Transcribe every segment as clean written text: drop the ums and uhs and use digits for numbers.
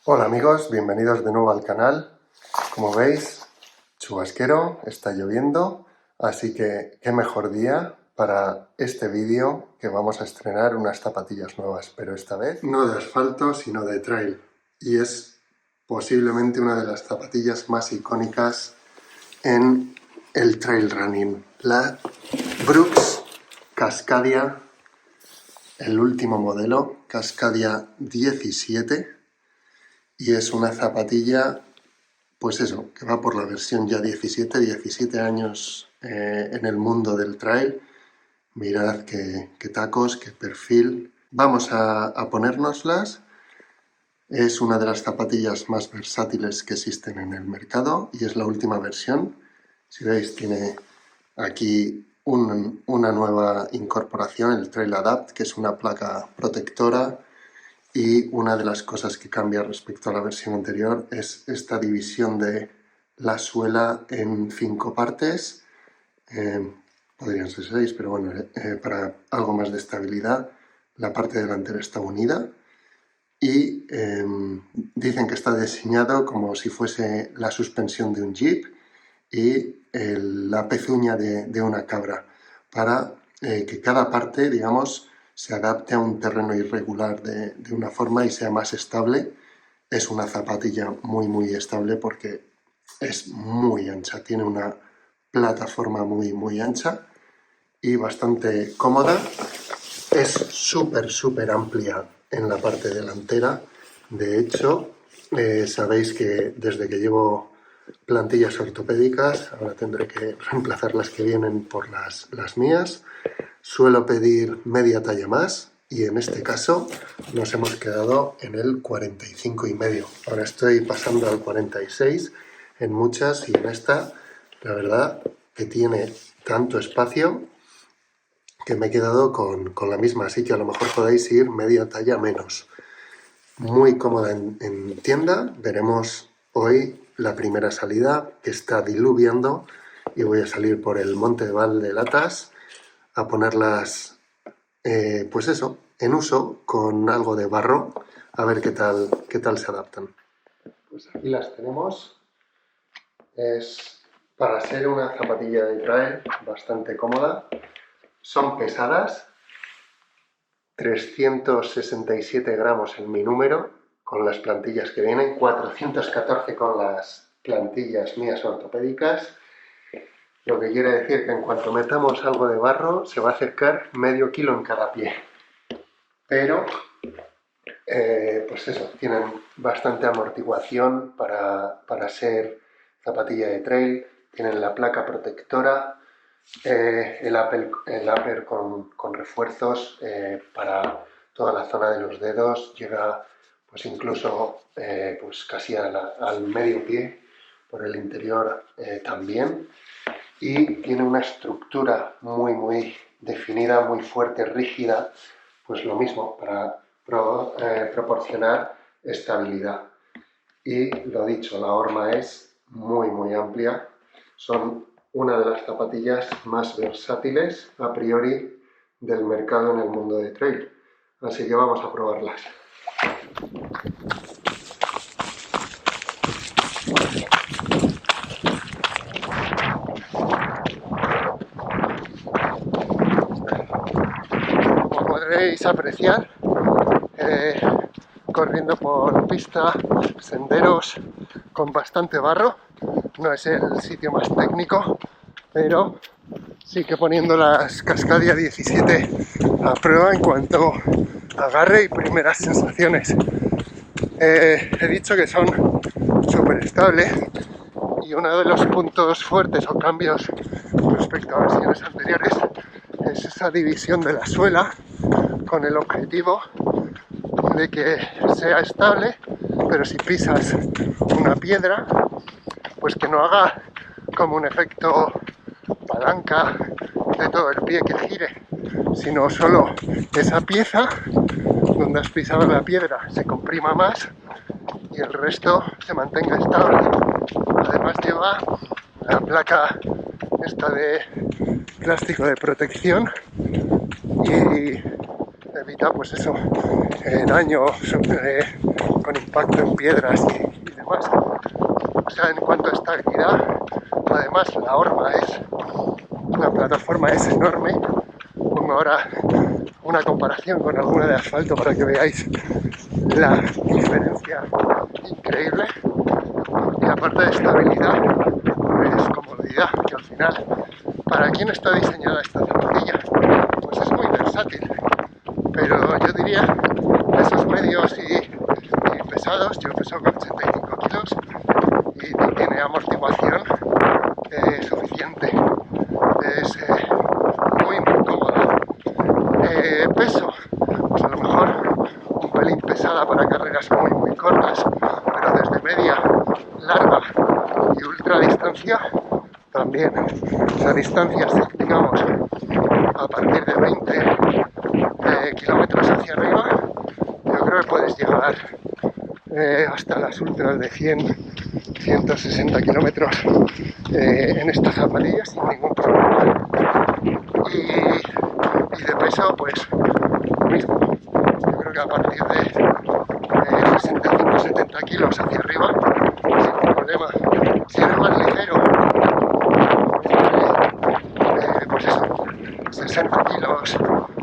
Hola amigos, bienvenidos de nuevo al canal. Como veis, chubasquero, está lloviendo, así que qué mejor día para este vídeo que vamos a estrenar unas zapatillas nuevas, pero esta vez no de asfalto, sino de trail. Y es posiblemente una de las zapatillas más icónicas en el trail running. La Brooks Cascadia, el último modelo, Cascadia 17. Y es una zapatilla, pues eso, que va por la versión ya 17 años en el mundo del trail. Mirad qué tacos, qué perfil. Vamos a ponérnoslas. Es una de las zapatillas más versátiles que existen en el mercado y es la última versión. Si veis, tiene aquí una nueva incorporación, el Trail Adapt, que es una placa protectora. Y una de las cosas que cambia respecto a la versión anterior es esta división de la suela en 5 partes. Podrían ser 6, pero bueno, para algo más de estabilidad. La parte delantera está unida y dicen que está diseñado como si fuese la suspensión de un jeep y la pezuña de una cabra, para que cada parte, digamos, se adapte a un terreno irregular de una forma y sea más estable. Es una zapatilla muy estable porque es muy ancha, tiene una plataforma muy ancha y bastante cómoda. Es súper amplia en la parte delantera. De hecho, sabéis que desde que llevo plantillas ortopédicas, ahora tendré que reemplazar las que vienen por las mías, suelo pedir media talla más y en este caso nos hemos quedado en el 45,5. Ahora estoy pasando al 46 en muchas y en esta, la verdad que tiene tanto espacio que me he quedado con la misma, así que a lo mejor podéis ir media talla menos. Muy cómoda en tienda. Veremos hoy la primera salida, que está diluviando, y voy a salir por el Monte de Val de Latas a ponerlas, pues eso, en uso con algo de barro, a ver qué tal se adaptan. Pues aquí las tenemos. Es para ser una zapatilla de trail bastante cómoda. Son pesadas, 367 gramos en mi número, con las plantillas que vienen, 414 con las plantillas mías ortopédicas, lo que quiere decir que en cuanto metamos algo de barro se va a acercar medio kilo en cada pie. Pero, pues eso, tienen bastante amortiguación para ser zapatilla de trail, tienen la placa protectora, el upper con refuerzos para toda la zona de los dedos, llega pues incluso pues casi al medio pie, por el interior también, y tiene una estructura muy definida, muy fuerte, rígida, pues lo mismo para proporcionar estabilidad. Y lo dicho, la horma es muy amplia, son una de las zapatillas más versátiles a priori del mercado en el mundo de trail. Así que vamos a probarlas. Como podréis apreciar, corriendo por pista, senderos con bastante barro. No es el sitio más técnico, pero sí que poniendo las Cascadia 17 a prueba en cuanto a agarre y primeras sensaciones. He dicho que son súper estables y uno de los puntos fuertes o cambios respecto a versiones anteriores es esa división de la suela con el objetivo de que sea estable, pero si pisas una piedra, pues que no haga como un efecto palanca de todo el pie que gire, sino solo esa pieza donde has pisado la piedra se comprima más y el resto se mantenga estable. Además lleva la placa esta de plástico de protección y evita pues eso, daño con impacto en piedras y demás. O sea, en cuanto a estabilidad, además la plataforma es enorme. Pongo ahora una comparación con alguna de asfalto para que veáis la diferencia increíble. Y aparte de estabilidad, pues comodidad, que al final, ¿para quién está diseñada esta zapatilla? Pues es muy versátil, pero yo diría pesos medios y pesados. Yo peso con 85 kilos y tiene amortiguación suficiente. Es muy cómoda. Peso, pues a lo mejor un pelín pesada para carreras muy cortas, pero desde media, larga y ultra distancia también. O sea, distancias, digamos, a partir de 20 kilómetros hacia arriba, yo creo que puedes llegar hasta las ultras de 160 kilómetros en estas zapatillas sin ningún problema. Y de peso, pues lo mismo. Yo creo que a partir de 65-70 kilos hacia arriba, sin problema. Si eres más ligero, pues eso, 60 kilos,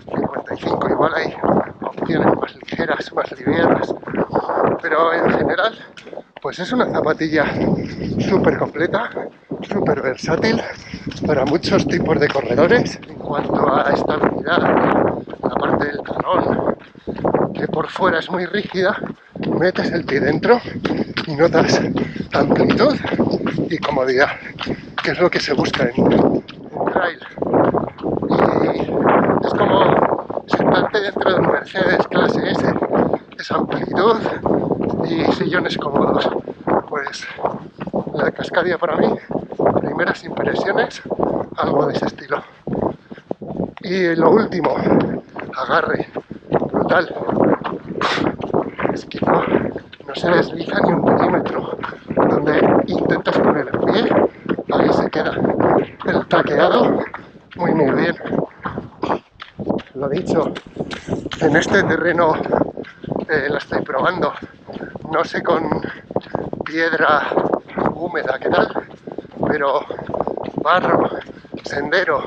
55, igual hay opciones más ligeras, más livianas. Pero en general, pues es una zapatilla súper completa, súper versátil para muchos tipos de corredores. En cuanto a estabilidad, la parte del talón, que por fuera es muy rígida, metes el pie dentro y notas amplitud y comodidad, que es lo que se busca en trail. Y es como sentarte dentro de un Mercedes clase S, esa amplitud y sillones cómodos. Pues la Cascadia para mí, primeras impresiones, algo de ese estilo. Y lo último, agarre brutal. Es que no se desliza ni un milímetro. Donde intentas poner el pie, ahí se queda. El taqueado, muy bien. Lo dicho, en este terreno la estoy probando. No sé con piedra húmeda qué tal, pero barro, sendero,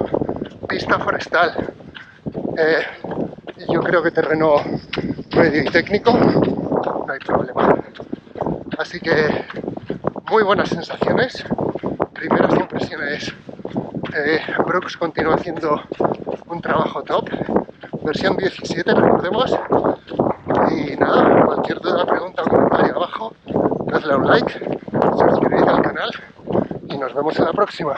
pista forestal, yo creo que terreno medio y técnico, no hay problema. Así que muy buenas sensaciones, primeras impresiones. Brooks continúa haciendo un trabajo top, versión 17, recordemos. Y nada, cualquier duda, pregunta o comentario abajo, dadle a un like, suscribid al canal y nos vemos en la próxima.